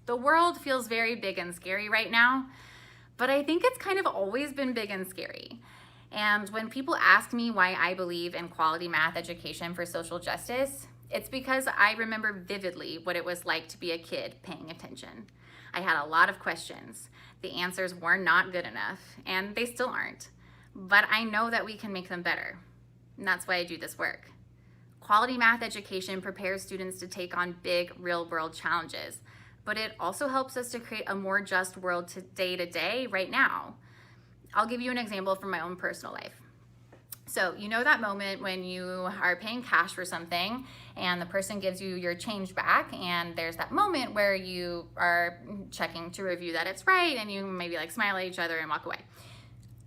The world feels very big and scary right now, but I think it's kind of always been big and scary. And when people ask me why I believe in quality math education for social justice, it's because I remember vividly what it was like to be a kid paying attention. I had a lot of questions. The answers were not good enough, and they still aren't. But I know that we can make them better, and that's why I do this work. Quality math education prepares students to take on big real-world challenges, but it also helps us to create a more just world day to day right now. I'll give you an example from my own personal life. So you know that moment when you are paying cash for something and the person gives you your change back, and there's that moment where you are checking to review that it's right and you maybe like smile at each other and walk away.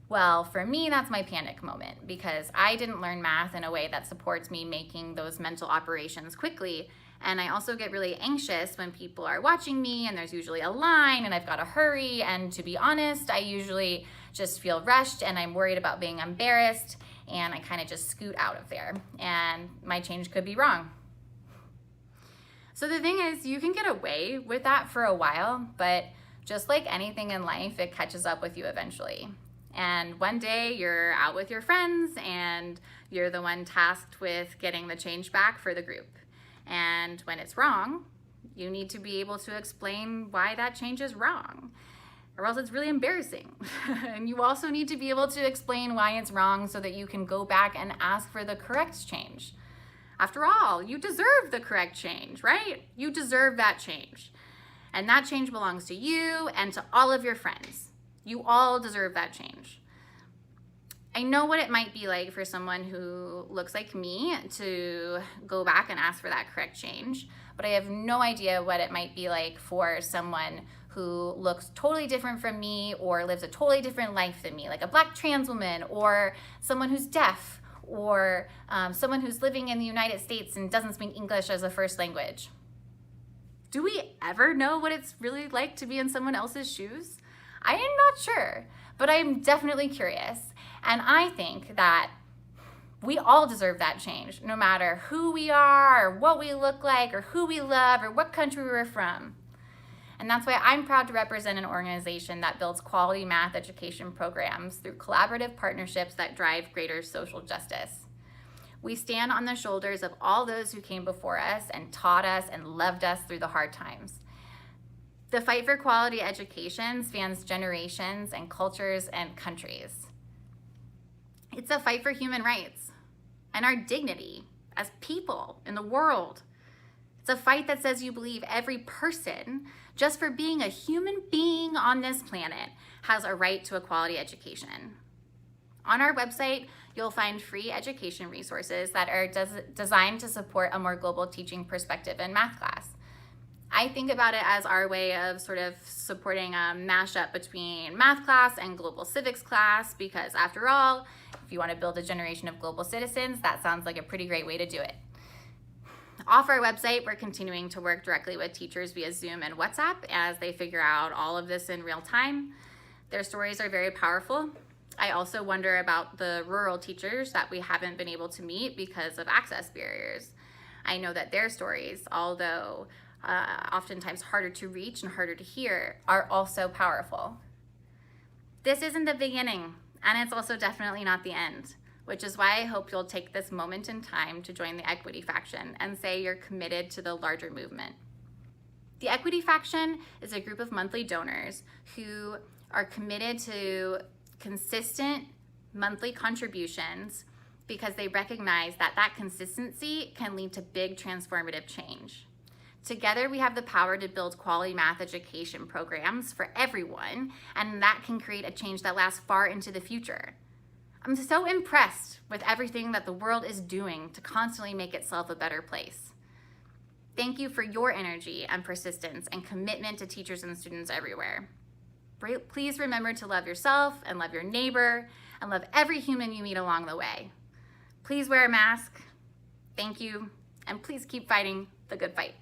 Well, for me, that's my panic moment because I didn't learn math in a way that supports me making those mental operations quickly. And I also get really anxious when people are watching me and there's usually a line and I've got to hurry. And to be honest, I usually just feel rushed and I'm worried about being embarrassed, and I kind of just scoot out of there and my change could be wrong. So the thing is, you can get away with that for a while, but just like anything in life, it catches up with you eventually. And one day you're out with your friends and you're the one tasked with getting the change back for the group. And when it's wrong, you need to be able to explain why that change is wrong, or else it's really embarrassing. And you also need to be able to explain why it's wrong so that you can go back and ask for the correct change. After all, you deserve the correct change, right? You deserve that change. And that change belongs to you and to all of your friends. You all deserve that change. I know what it might be like for someone who looks like me to go back and ask for that correct change, but I have no idea what it might be like for someone who looks totally different from me or lives a totally different life than me, like a Black trans woman or someone who's deaf or someone who's living in the United States and doesn't speak English as a first language. Do we ever know what it's really like to be in someone else's shoes? I am not sure, but I'm definitely curious. And I think that we all deserve that change, no matter who we are or what we look like or who we love or what country we're from. And that's why I'm proud to represent an organization that builds quality math education programs through collaborative partnerships that drive greater social justice. We stand on the shoulders of all those who came before us and taught us and loved us through the hard times. The fight for quality education spans generations and cultures and countries. It's a fight for human rights and our dignity as people in the world. It's a fight that says you believe every person, just for being a human being on this planet, has a right to a quality education. On our website, you'll find free education resources that are designed to support a more global teaching perspective in math class. I think about it as our way of sort of supporting a mashup between math class and global civics class, because after all, if you want to build a generation of global citizens, that sounds like a pretty great way to do it. Off our website, we're continuing to work directly with teachers via Zoom and WhatsApp as they figure out all of this in real time. Their stories are very powerful. I also wonder about the rural teachers that we haven't been able to meet because of access barriers. I know that their stories, although oftentimes harder to reach and harder to hear, are also powerful. This isn't the beginning, and it's also definitely not the end, which is why I hope you'll take this moment in time to join the Equity Faction and say you're committed to the larger movement. The Equity Faction is a group of monthly donors who are committed to consistent monthly contributions because they recognize that that consistency can lead to big transformative change. Together, we have the power to build quality math education programs for everyone, and that can create a change that lasts far into the future. I'm so impressed with everything that the world is doing to constantly make itself a better place. Thank you for your energy and persistence and commitment to teachers and students everywhere. Please remember to love yourself and love your neighbor and love every human you meet along the way. Please wear a mask. Thank you, and please keep fighting the good fight.